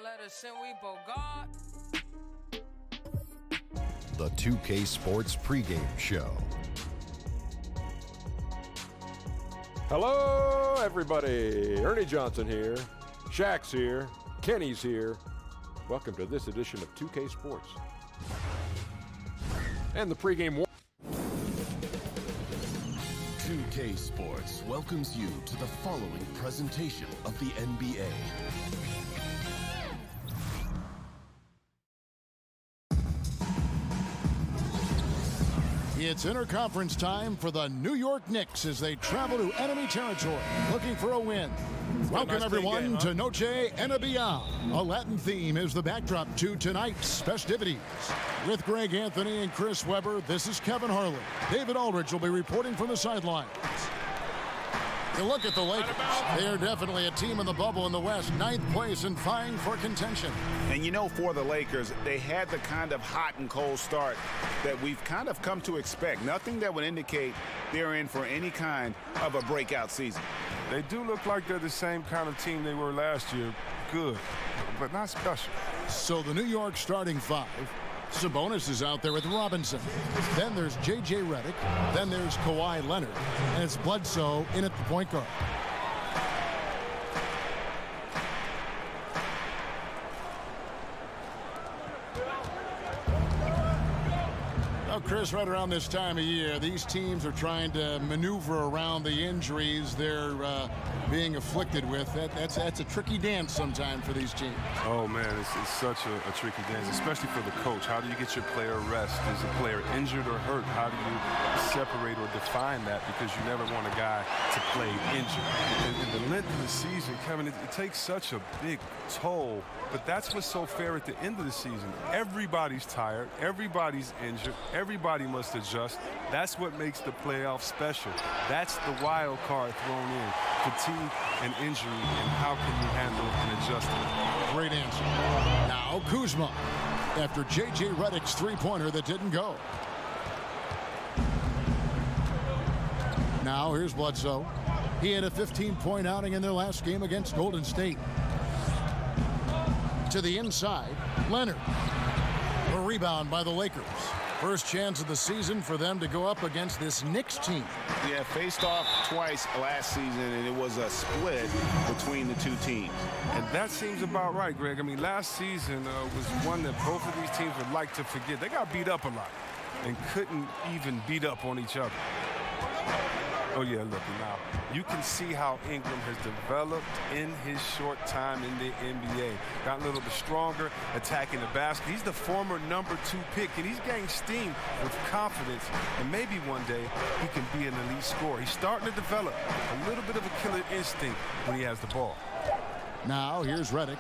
Let us sin, we bogart. The 2K Sports pregame show. Hello, everybody. Ernie Johnson here. Shaq's here. Kenny's here. Welcome to this edition of 2K Sports. And the pregame. 2K Sports welcomes you to the following presentation of the NBA. It's interconference time for the New York Knicks as they travel to enemy territory looking for a win. Welcome, everyone, to Noche NBAB2KSS. A Latin theme is the backdrop to tonight's festivities. With Greg Anthony and Chris Webber, this is Kevin Harlan. David Aldridge will be reporting from the sidelines. You look at the Lakers. They are definitely a team in the bubble in the West, 9th place and vying for contention. And you know, for the Lakers, they had the kind of hot and cold start that we've kind of come to expect. Nothing that would indicate they're in for any kind of a breakout season. They do look like they're the same kind of team they were last year. Good, but not special. So the New York starting five. Sabonis is out there with Robinson. Then there's J.J. Redick. Then there's Kawhi Leonard. And it's Bledsoe in at the point guard. Well, Chris, right around this time of year, these teams are trying to maneuver around the injuries they're being afflicted with. That's a tricky dance sometimes for these teams. Oh, man, it's such a tricky dance, especially for the coach. How do you get your player rest? Is a player injured or hurt? How do you separate or define that? Because you never want a guy to play injured. And the length of the season, Kevin, it takes such a big toll. But that's what's so fair at the end of the season. Everybody's tired. Everybody's injured. Everybody must adjust. That's what makes the playoffs special. That's the wild card thrown in. Fatigue and injury, and how can you handle and adjust it? Great answer. Now Kuzma, after J.J. Redick's three-pointer that didn't go. Now here's Bledsoe. He had a 15-point outing in their last game against Golden State. To the inside, Leonard. A rebound by the Lakers. First chance of the season for them to go up against this Knicks team. Yeah, faced off twice last season, and it was a split between the two teams. And that seems about right, Greg. I mean, last season was one that both of these teams would like to forget. They got beat up a lot and couldn't even beat up on each other. Oh, yeah, look, now, you can see how Ingram has developed in his short time in the NBA. Got a little bit stronger, attacking the basket. He's the former #2 pick, and he's getting steam with confidence. And maybe one day he can be an elite scorer. He's starting to develop a little bit of a killer instinct when he has the ball. Now, here's Redick.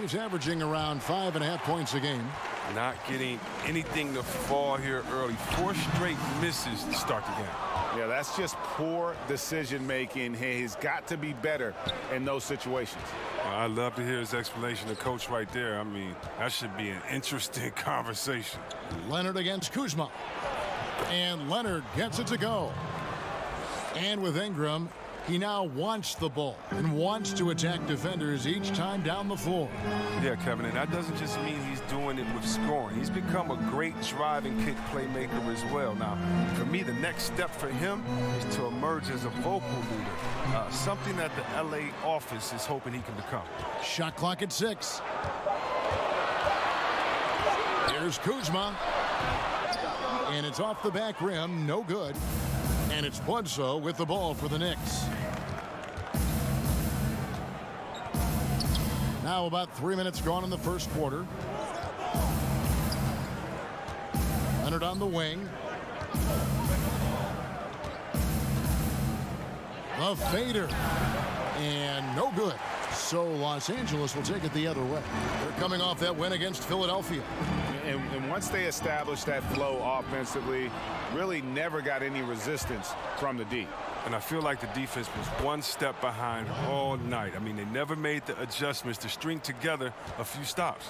He's averaging around 5.5 points a game. Not getting anything to fall here early. 4 straight misses to start the game. Yeah, that's just poor decision-making. He's got to be better in those situations. I love to hear his explanation. The coach right there, I mean, that should be an interesting conversation. Leonard against Kuzma. And Leonard gets it to go. And with Ingram, he now wants the ball and wants to attack defenders each time down the floor. Yeah, Kevin, and that doesn't just mean he's doing it with scoring. He's become a great drive and kick playmaker as well. Now, for me, the next step for him is to emerge as a vocal leader, something that the LA office is hoping he can become. Shot clock at 6. Here's Kuzma. And it's off the back rim, no good. And it's Bledsoe with the ball for the Knicks. Now about 3 minutes gone in the first quarter. Leonard on the wing. The fader. And no good. So Los Angeles will take it the other way. They're coming off that win against Philadelphia. And once they established that flow offensively, really never got any resistance from the D. And I feel like the defense was one step behind all night. I mean, they never made the adjustments to string together a few stops.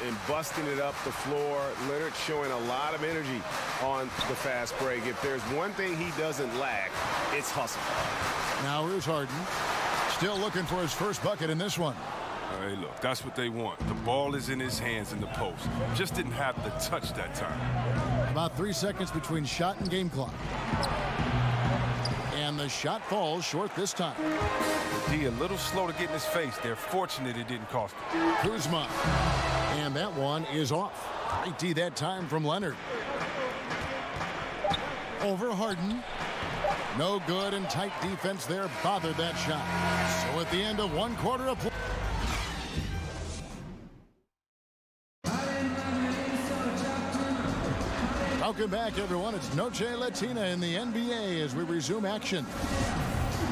And busting it up the floor, Leonard showing a lot of energy on the fast break. If there's one thing he doesn't lack, it's hustle. Now here's Harden. Still looking for his first bucket in this one. Hey, look, that's what they want. The ball is in his hands in the post. Just didn't have the touch that time. About 3 seconds between shot and game clock. And the shot falls short this time. The D a little slow to get in his face. They're fortunate it didn't cost him. Kuzma. And that one is off. Great D that time from Leonard. Over Harden. No good, and tight defense there bothered that shot. So at the end of one quarter of play. Welcome back, everyone. It's Noche Latina in the NBA as we resume action.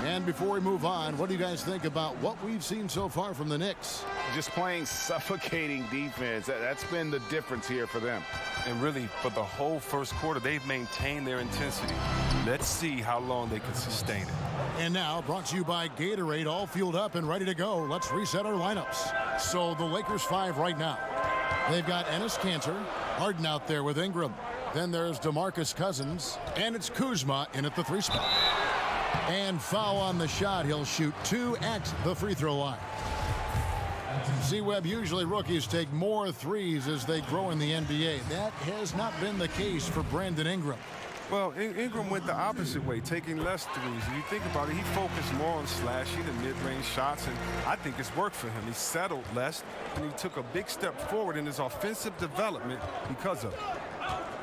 And before we move on, what do you guys think about what we've seen so far from the Knicks? Just playing suffocating defense. That's been the difference here for them. And really, for the whole first quarter, they've maintained their intensity. Let's see how long they can sustain it. And now, brought to you by Gatorade, all fueled up and ready to go. Let's reset our lineups. So the Lakers 5 right now. They've got Enes Kanter, Harden out there with Ingram. Then there's DeMarcus Cousins, and it's Kuzma in at the 3 spot. And foul on the shot. He'll shoot 2 at the free throw line. C-Web, usually rookies take more threes as they grow in the NBA. That has not been the case for Brandon Ingram. Well, Ingram went the opposite way, taking less threes. If you think about it, he focused more on slashing and mid-range shots, and I think it's worked for him. He settled less, and he took a big step forward in his offensive development because of it.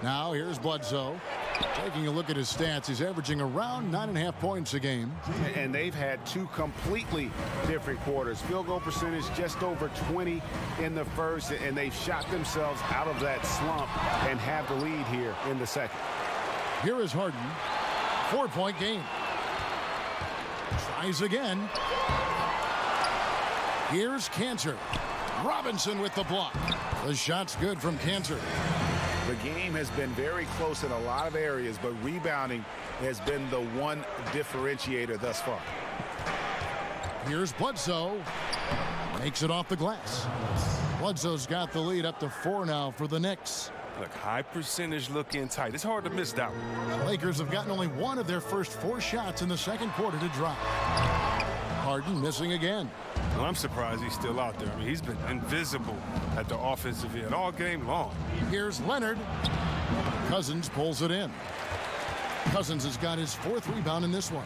Now here's Bledsoe. Taking a look at his stats, he's averaging around 9.5 points a game. And they've had 2 completely different quarters. Field goal percentage just over 20 in the first, and they've shot themselves out of that slump and have the lead here in the second. Here is Harden. 4-point game. Tries again. Here's Kanter. Robinson with the block. The shot's good from Kanter. The game has been very close in a lot of areas, but rebounding has been the one differentiator thus far. Here's Bledsoe. Makes it off the glass. Bledsoe's got the lead up to 4 now for the Knicks. Look, high percentage look in tight. It's hard to miss that one. The Lakers have gotten only 1 of their first 4 shots in the second quarter to drop. Harden missing again. Well, I'm surprised he's still out there. I mean, he's been invisible at the offensive end all game long. Here's Leonard. Cousins pulls it in. Cousins has got his 4th rebound in this one.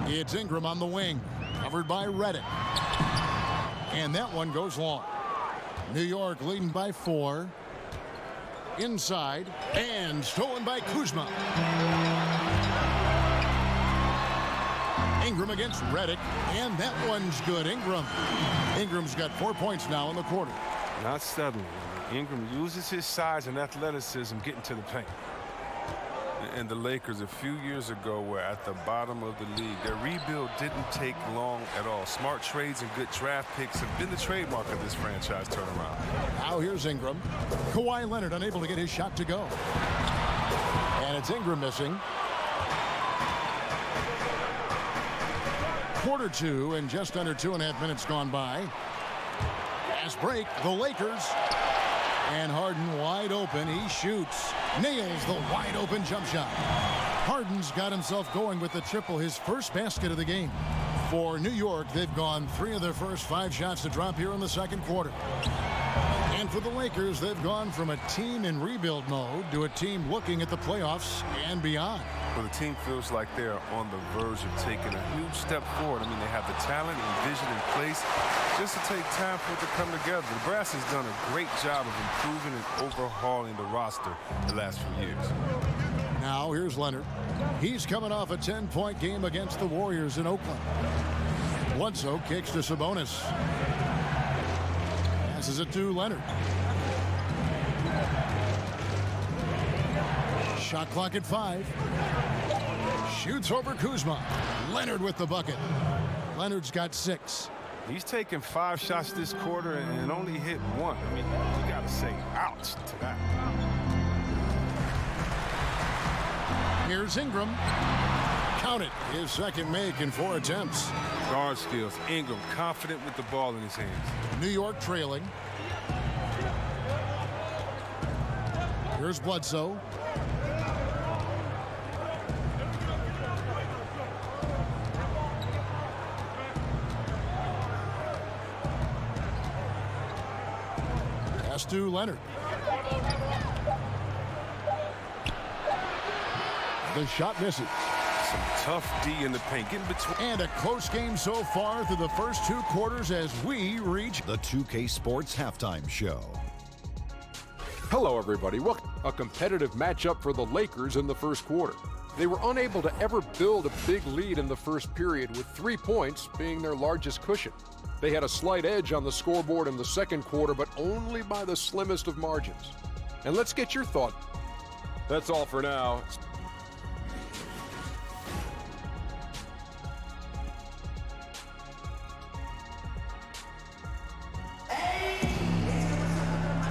It's Ingram on the wing, covered by Redick. And that one goes long. New York leading by 4. Inside, and stolen by Kuzma. Ingram against Redick, and that one's good. Ingram's got 4 points now in the quarter. Not settling. Ingram uses his size and athleticism getting to the paint. And the Lakers a few years ago were at the bottom of the league. Their rebuild didn't take long at all. Smart trades and good draft picks have been the trademark of this franchise turnaround. Now here's Ingram. Kawhi Leonard unable to get his shot to go. And it's Ingram missing. Quarter 2 and just under 2.5 minutes gone by. Fast break, the Lakers. And Harden wide open. He shoots. Nails the wide open jump shot. Harden's got himself going with the triple, his first basket of the game. For New York, they've gone 3 of their first 5 shots to drop here in the second quarter. And for the Lakers, they've gone from a team in rebuild mode to a team looking at the playoffs and beyond. Well, the team feels like they're on the verge of taking a huge step forward. I mean, they have the talent and vision in place just to take time for it to come together. The brass has done a great job of improving and overhauling the roster the last few years. Now here's Leonard. He's coming off a 10-point game against the Warriors in Oakland. Bledsoe kicks to Sabonis. Passes it to Leonard. Shot clock at 5. Shoots over Kuzma. Leonard with the bucket. Leonard's got 6. He's taken 5 shots this quarter and only hit 1. I mean, you got to say ouch to that. Here's Ingram. Count it. His second make in 4 attempts. Guard skills. Ingram confident with the ball in his hands. New York trailing. Here's Bledsoe. pass to Leonard. The shot misses. Some tough D in the paint. Get in between. And a close game so far through the first 2 quarters as we reach The 2K Sports Halftime Show. Hello, everybody. Welcome. A competitive matchup for the Lakers in the first quarter. They were unable to ever build a big lead in the first period, with 3 points being their largest cushion. They had a slight edge on the scoreboard in the second quarter, but only by the slimmest of margins. And let's get your thought. That's all for now.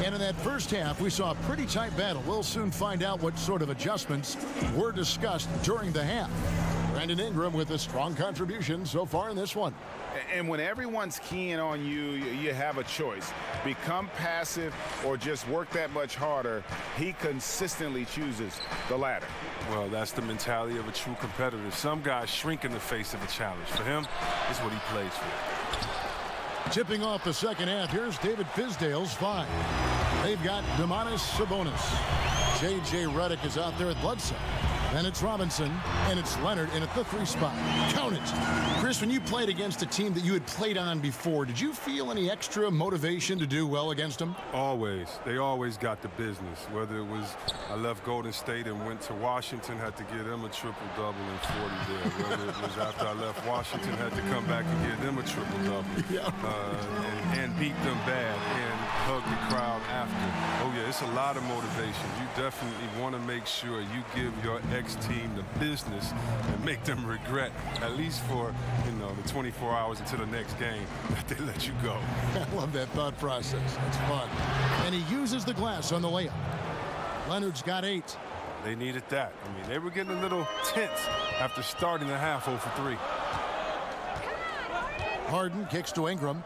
And in that first half, we saw a pretty tight battle. We'll soon find out what sort of adjustments were discussed during the half. Brandon Ingram with a strong contribution so far in this one. And when everyone's keying on you, you have a choice. Become passive or just work that much harder. He consistently chooses the latter. Well, that's the mentality of a true competitor. Some guys shrink in the face of a challenge. For him, it's what he plays for. Tipping off the second half, here's David Fizdale's 5. They've got Domantas Sabonis. J.J. Redick is out there with Bledsoe. Then it's Robinson, and it's Leonard in at the 3 spot. Count it. Chris, when you played against a team that you had played on before, did you feel any extra motivation to do well against them? Always. They always got the business. Whether it was I left Golden State and went to Washington, had to give them a triple-double and 40 there. Whether it was after I left Washington, had to come back and give them a triple-double. And beat them bad and hug the crowd after. Oh, yeah, it's a lot of motivation. You definitely want to make sure you give your ex-team the business and make them regret, at least for, the 24 hours until the next game, that they let you go. I love that thought process. That's fun. And he uses the glass on the layup. Leonard's got 8. They needed that. They were getting a little tense after starting the half 0 for 3. Harden kicks to Ingram.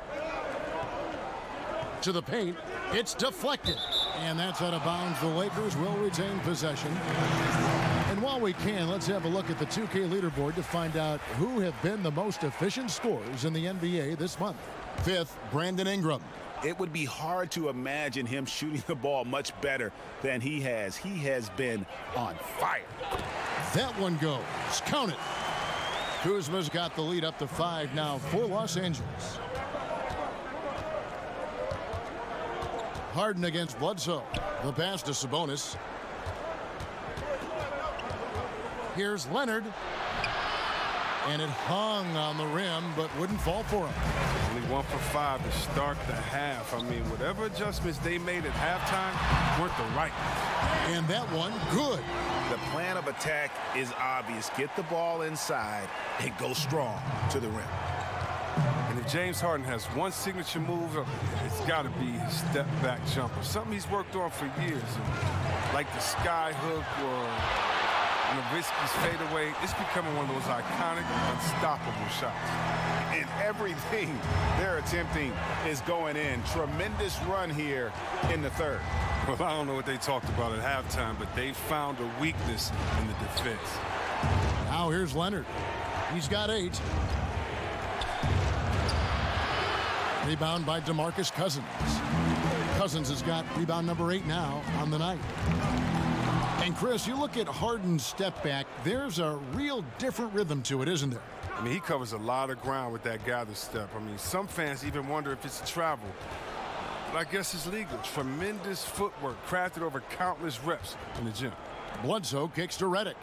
To the paint. It's deflected. And that's out of bounds. The Lakers will retain possession. And while we can, let's have a look at the 2K leaderboard to find out who have been the most efficient scorers in the NBA this month. 5th, Brandon Ingram. It would be hard to imagine him shooting the ball much better than he has. He has been on fire. That one goes. Count it. Kuzma's got the lead up to 5 now for Los Angeles. Harden against Bledsoe. The pass to Sabonis. Here's Leonard. And it hung on the rim, but wouldn't fall for him. Only 1 for 5 to start the half. Whatever adjustments they made at halftime weren't the right. And that one, good. The plan of attack is obvious. Get the ball inside and go strong to the rim. And if James Harden has one signature move, it's got to be his step-back jumper. Something he's worked on for years. Like the sky hook or Nowitzki's fadeaway, it's becoming one of those iconic, unstoppable shots. And everything they're attempting is going in. Tremendous run here in the third. Well, I don't know what they talked about at halftime, but they found a weakness in the defense. Now here's Leonard. He's got 8. Rebound by DeMarcus Cousins. Cousins has got rebound number 8 now on the night. And Chris, you look at Harden's step back, there's a real different rhythm to it, isn't there? He covers a lot of ground with that gather step. Some fans even wonder if it's travel. But I guess it's legal. Tremendous footwork crafted over countless reps in the gym. Bledsoe kicks to Redick.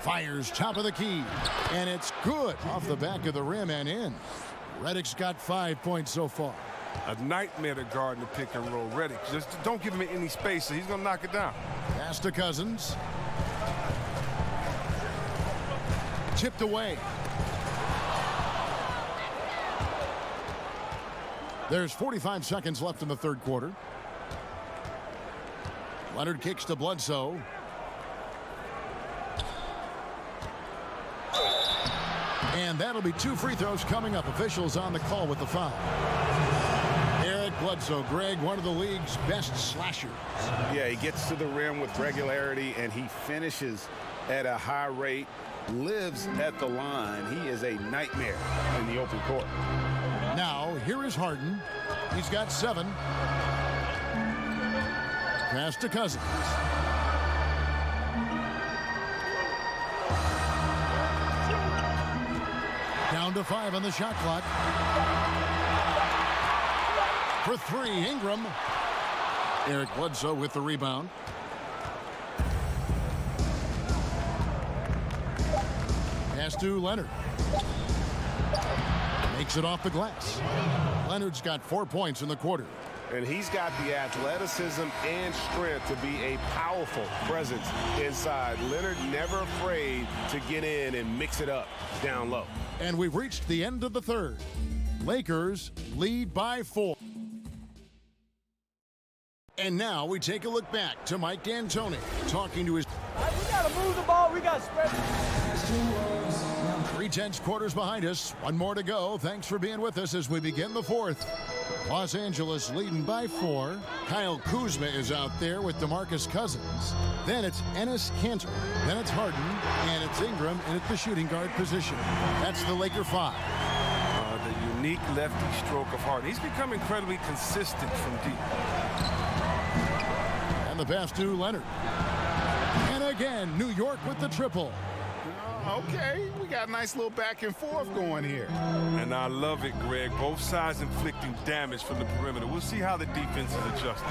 Fires top of the key. And it's good off the back of the rim and in. Redick's got 5 points so far. A nightmare to guard in the pick and roll. Redick, just don't give him any space, he's going to knock it down. Pass to Cousins. Tipped away. There's 45 seconds left in the third quarter. Leonard kicks to Bledsoe. And that'll be 2 free throws coming up. Officials on the call with the foul. Eric Bledsoe, Greg, one of the league's best slashers. Yeah, he gets to the rim with regularity, and he finishes at a high rate. lives at the line. He is a nightmare in the open court. Now, here is Harden. He's got 7. Pass to Cousins. Down to 5 on the shot clock. For 3, Ingram. Eric Bledsoe with the rebound. Pass to Leonard. Makes it off the glass. Leonard's got 4 points in the quarter. And he's got the athleticism and strength to be a powerful presence inside. Leonard never afraid to get in and mix it up down low. And we've reached the end of the third. Lakers lead by 4. And now we take a look back to Mike D'Antoni talking to his... We got to move the ball. We got to spread. 3 tenths quarters behind us. 1 more to go. Thanks for being with us as we begin the 4th. Los Angeles leading by 4. Kyle Kuzma is out there with DeMarcus Cousins. Then it's Enes Kanter. Then it's Harden. And it's Ingram in at the shooting guard position. That's the Laker 5. The unique lefty stroke of Harden. He's become incredibly consistent from deep. And the pass to Leonard. And again, New York with the triple. Okay, we got a nice little back and forth going here. And I love it, Greg. Both sides inflicting damage from the perimeter. We'll see how the defense is adjusting.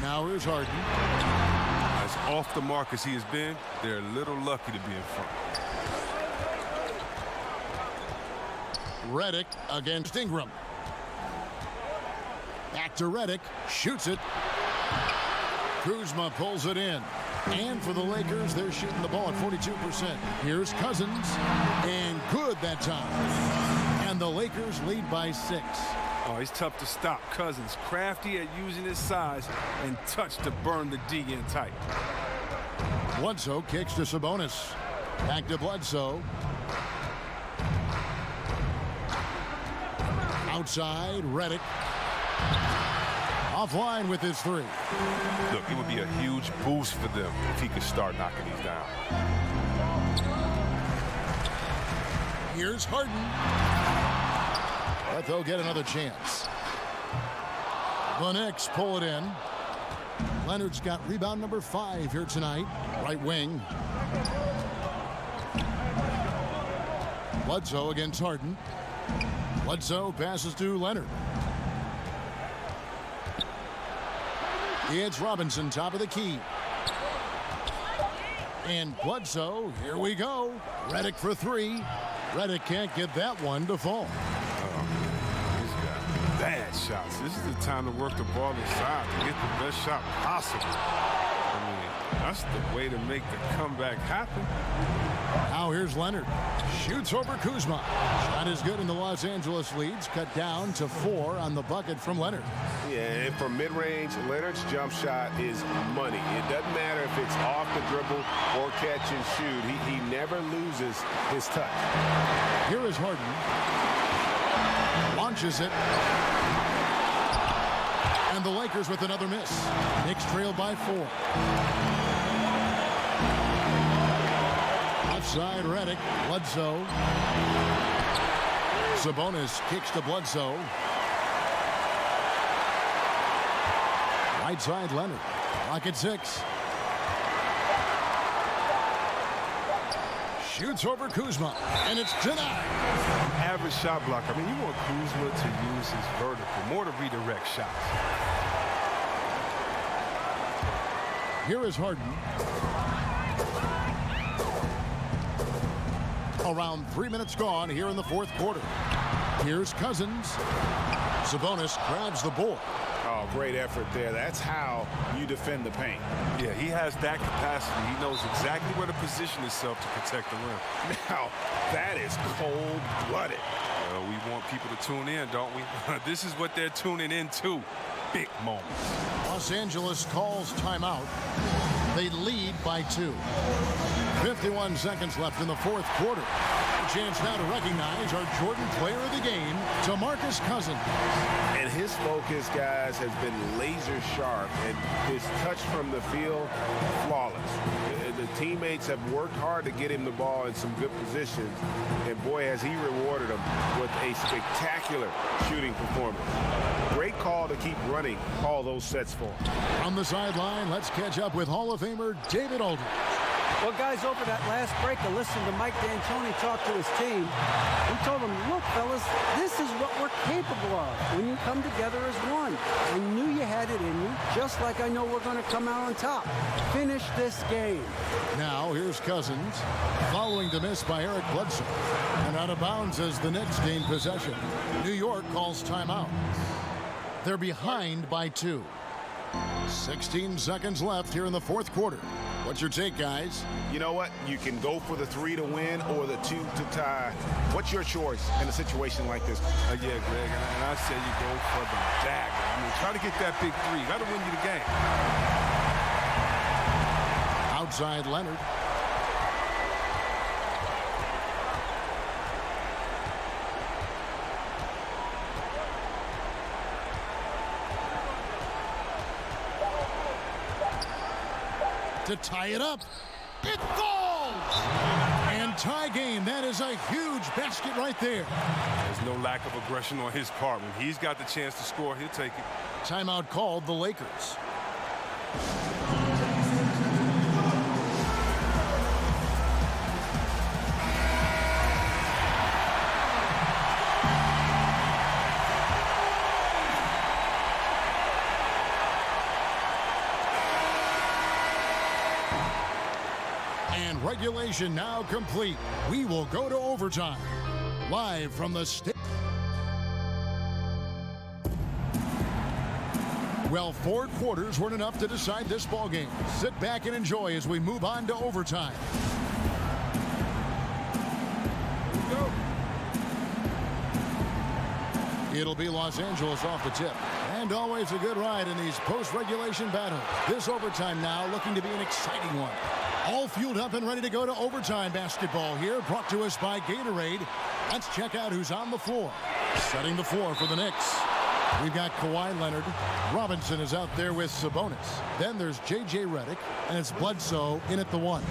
Now here's Harden. As off the mark as he has been, they're a little lucky to be in front. Redick against Ingram. Back to Redick. Shoots it. Kuzma pulls it in. And for the Lakers, they're shooting the ball at 42%. Here's Cousins. And good that time. And the Lakers lead by 6. Oh, he's tough to stop. Cousins crafty at using his size and touch to burn the D in tight. Bledsoe kicks to Sabonis. Back to Bledsoe. Outside, Redick. Offline with his 3. Look, it would be a huge boost for them if he could start knocking these down. Here's Harden. But they'll get another chance. The Knicks pull it in. Leonard's got rebound number 5 here tonight. Right wing. Bledsoe against Harden. Bledsoe passes to Leonard. It's Robinson, top of the key. And Bledsoe, here we go. Redick for 3. Redick can't get that one to fall. He's got bad shots. This is the time to work the ball inside to get the best shot possible. I mean, that's the way to make the comeback happen. Now here's Leonard. Shoots over Kuzma. Shot is good, and the Los Angeles leads cut down to 4 on the bucket from Leonard. Yeah, and from mid-range, Leonard's jump shot is money. It doesn't matter if it's off the dribble or catch and shoot. He never loses his touch. Here is Harden. Launches it. And the Lakers with another miss. Knicks trail by 4. Outside Redick. Bledsoe. Sabonis kicks to Bledsoe. Right side Leonard. Clock at 6. Shoots over Kuzma. And it's denied. Average shot blocker. I mean, you want Kuzma to use his vertical more to redirect shots. Here is Harden. Around 3 minutes gone here in the 4th quarter. Here's Cousins. Sabonis grabs the board. Oh, great effort there. That's how you defend the paint. Yeah, he has that capacity. He knows exactly where to position himself to protect the rim. Now, that is cold-blooded. We want people to tune in, don't we? This is what they're tuning into. Big moments. Los Angeles calls timeout. They lead by 2. 51 seconds left in the 4th quarter. A chance now to recognize our Jordan player of the game, DeMarcus Cousins. And his focus, guys, has been laser sharp, and his touch from the field, flawless. The teammates have worked hard to get him the ball in some good positions. And boy, has he rewarded them with a spectacular shooting performance. Great call to keep running all those sets for him. On the sideline, let's catch up with Hall of Famer David Aldridge. Well, guys, over that last break, I listened to Mike D'Antoni talk to his team. He told them, look, fellas, this is what we're capable of when you come together as one. I knew you had it in you, just like I know we're going to come out on top. Finish this game. Now, here's Cousins, following the miss by Eric Bledsoe. And out of bounds as the Knicks gain possession. New York calls timeout. They're behind by 2. 16 seconds left here in the fourth quarter. What's your take, guys? You know what? You can go for the 3 to win or the 2 to tie. What's your choice in a situation like this? Yeah, Greg, and I say you go for the dagger. I mean, try to get that big 3. That'll win you the game. Outside Leonard. To tie it up. It falls! And tie game. That is a huge basket right there. There's no lack of aggression on his part. When he's got the chance to score, he'll take it. Timeout called the Lakers. And regulation now complete. We will go to overtime. Live from the state. Well, 4 quarters weren't enough to decide this ball game. Sit back and enjoy as we move on to overtime. Go. It'll be Los Angeles off the tip. And always a good ride in these post-regulation battles. This overtime now looking to be an exciting one. All fueled up and ready to go to overtime basketball here, brought to us by Gatorade. Let's check out who's on the floor. Setting the floor for the Knicks. We've got Kawhi Leonard. Robinson is out there with Sabonis. Then there's J.J. Redick, and it's Bledsoe in at the 1.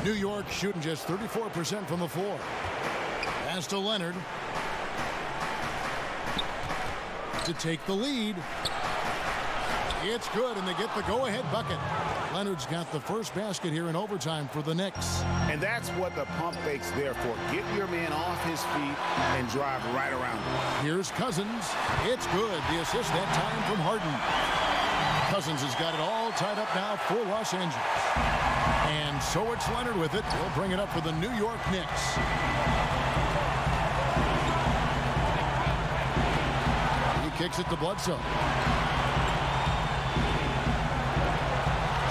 New York shooting just 34% from the floor. Pass to Leonard. To take the lead. It's good, and they get the go-ahead bucket. Leonard's got the first basket here in overtime for the Knicks. And that's what the pump fake's there for. Get your man off his feet and drive right around him. Here's Cousins. It's good. The assist that time from Harden. Cousins has got it all tied up now for Los Angeles. And so it's Leonard with it. He'll bring it up for the New York Knicks. He kicks it to Bledsoe.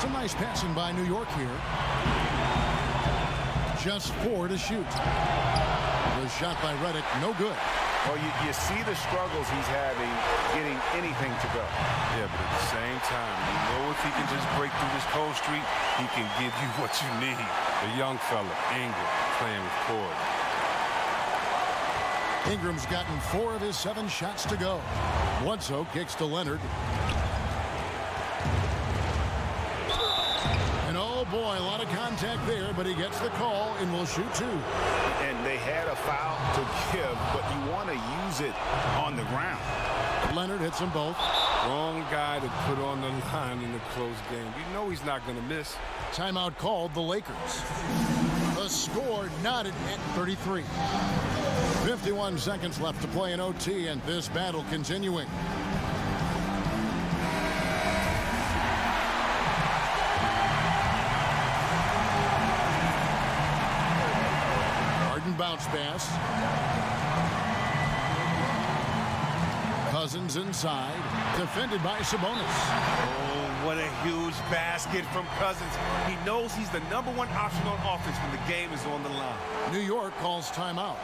Some nice passing by New York here. Just 4 to shoot. The shot by Redick, no good. Well, you see the struggles he's having getting anything to go. Yeah, but at the same time, you know if he can just break through this cold streak, he can give you what you need. The young fella, Ingram, playing with poise. Ingram's gotten 4 of his 7 shots to go. Bledsoe kicks to Leonard. And oh boy, a lot of contact there, but he gets the call and will shoot 2. And they had a foul to give, but you want to use it on the ground. Leonard hits them both. Wrong guy to put on the line in a close game. You know he's not going to miss. Timeout called the Lakers. The score knotted at 33. 51 seconds left to play in OT, and this battle continuing. Harden bounce pass. Cousins inside, defended by Sabonis. Oh, what a huge basket from Cousins. He knows he's the #1 option on offense when the game is on the line. New York calls timeout.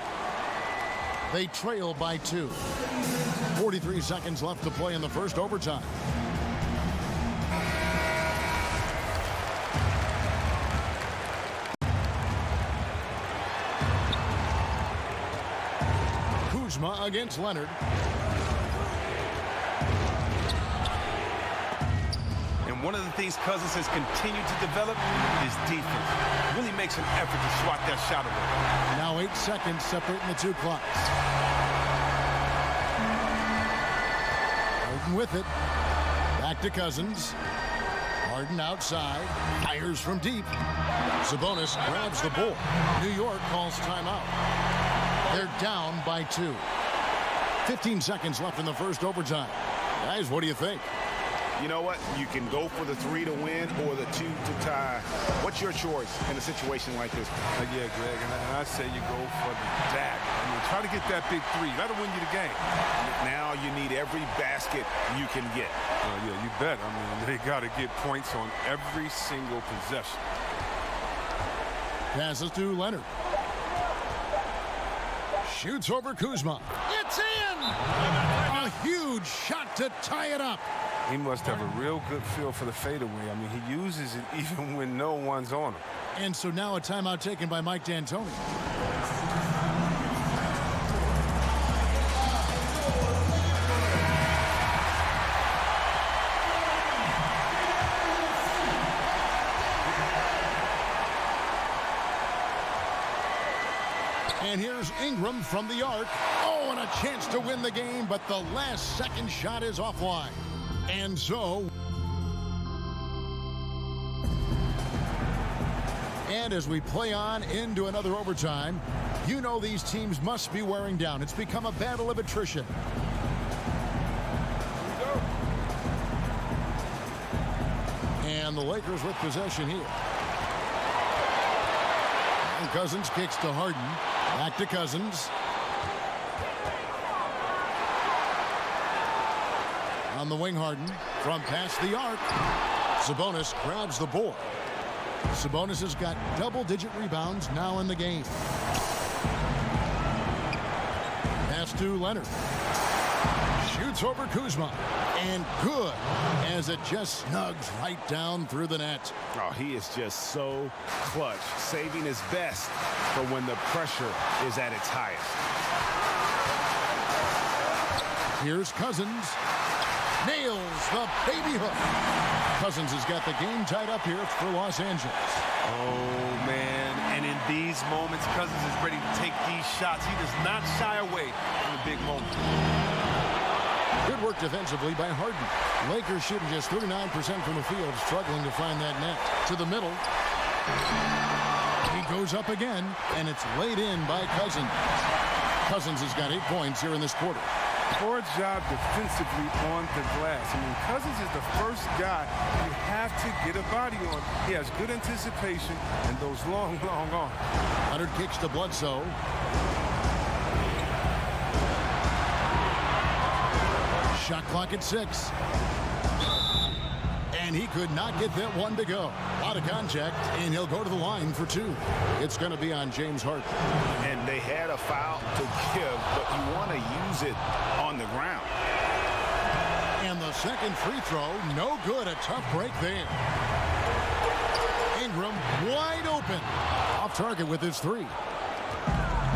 They trail by 2. 43 seconds left to play in the first overtime. Kuzma against Leonard. And And one of the things Cousins has continued to develop is defense. Really makes an effort to swat that shot away. Now 8 seconds separating the two clocks. Harden with it. Back to Cousins. Harden outside. Fires from deep. Sabonis grabs the ball. New York calls timeout. They're down by 2. 15 seconds left in the first overtime. Guys, what do you think? You know what? You can go for the 3 to win or the 2 to tie. What's your choice in a situation like this? Yeah, Greg, and I say you go for the dagger. I mean, try to get that big 3. That'll win you the game. Now you need every basket you can get. Yeah, you bet. I mean, they got to get points on every single possession. Passes to Leonard. Shoots over Kuzma. It's in! A huge shot to tie it up. He must have a real good feel for the fadeaway. I mean, he uses it even when no one's on him. And so now a timeout taken by Mike D'Antoni. And here's Ingram from the arc. Oh, and a chance to win the game, but the last second shot is offline. And so, and as we play on into another overtime, you know these teams must be wearing down. It's become a battle of attrition. And the Lakers with possession here. And Cousins kicks to Harden. Back to Cousins. On the wing, Harden from past the arc. Sabonis grabs the board. Sabonis has got double-digit rebounds now in the game. Pass to Leonard. Shoots over Kuzma. And good, as it just snugs right down through the net. Oh, he is just so clutch, saving his best for when the pressure is at its highest. Here's Cousins. Nails the baby hook. Cousins has got the game tied up here for Los Angeles. Oh, man. And in these moments, Cousins is ready to take these shots. He does not shy away from the big moments. Good work defensively by Harden. Lakers shooting just 39% from the field, struggling to find that net. To the middle. He goes up again, and it's laid in by Cousins. Cousins has got 8 points here in this quarter. Poor job defensively on the glass. I mean, Cousins is the first guy you have to get a body on. He has good anticipation and those long arms. Leonard kicks to Bledsoe. Shot clock at 6. And he could not get that one to go. Out of contact, and he'll go to the line for 2. It's going to be on James Harden. And they had a foul to give, but you want to use it on the ground. And the second free throw, no good. A tough break there. Ingram wide open. Off target with his 3.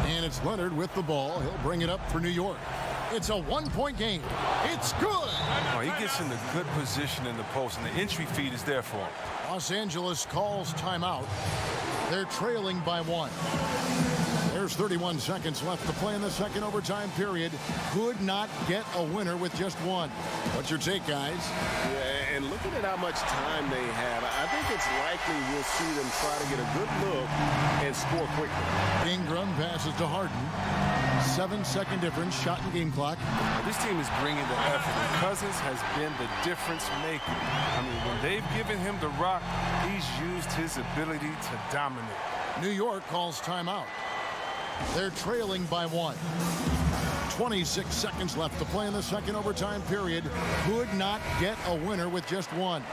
And it's Leonard with the ball. He'll bring it up for New York. It's a 1-point game. It's good. Oh, he gets in a good position in the post, and the entry feed is there for him. Los Angeles calls timeout. They're trailing by 1. There's 31 seconds left to play in the second overtime period. Could not get a winner with just 1. What's your take, guys? Yeah, and looking at how much time they have, I think it's likely we'll see them try to get a good look and score quickly. Ingram passes to Harden. 7-second difference, shot in game clock. This team is bringing the effort, and Cousins has been the difference maker. I mean, when they've given him the rock, he's used his ability to dominate. New York calls timeout. They're trailing by 1. 26 seconds left to play in the second overtime period. Could not get a winner with just 1.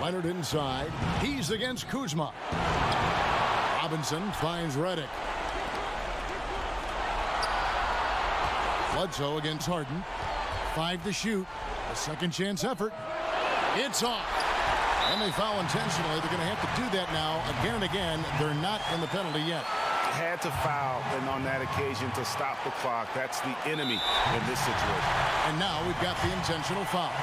Leonard inside. He's against Kuzma. Robinson finds Redick. Bledsoe against Harden. 5 to shoot. A second chance effort. It's off. And they foul intentionally. They're going to have to do that now again and again. They're not in the penalty yet. had to foul, and on that occasion to stop the clock. That's the enemy in this situation. And now we've got the intentional foul.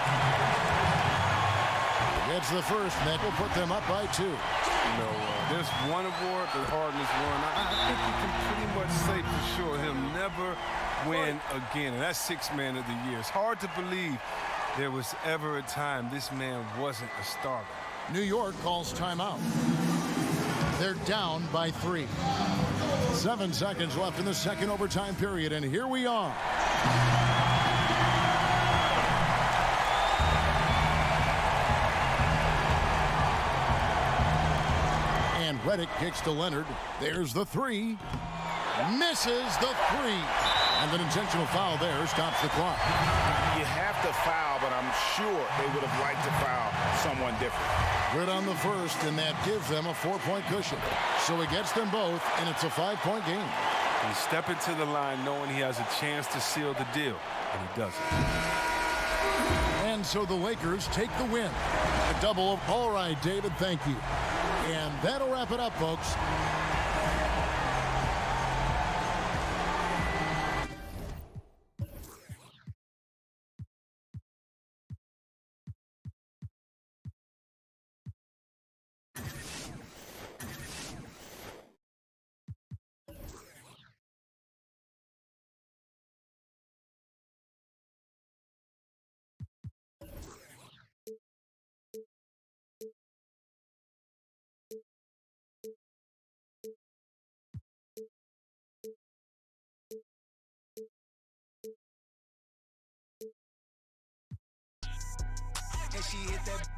It's the first, and that will put them up by 2. You know, there's one award, the hardness one. I think we can pretty much say for sure he'll never win again, and that's Sixth Man of the Year. It's hard to believe there was ever a time this man wasn't a starter. New York calls timeout. They're down by 3. 7 seconds left in the second overtime period, and here we are. And Redick kicks to Leonard. There's the 3. Misses the 3. And an intentional foul there stops the clock. You have to foul, but I'm sure they would have liked to foul someone different. Good on the first, and that gives them a 4-point cushion. So it gets them both, and it's a 5-point game. He's stepping to the line knowing he has a chance to seal the deal, and he doesn't. And so the Lakers take the win. A double of all right, David, thank you. And that'll wrap it up, folks. And she hit that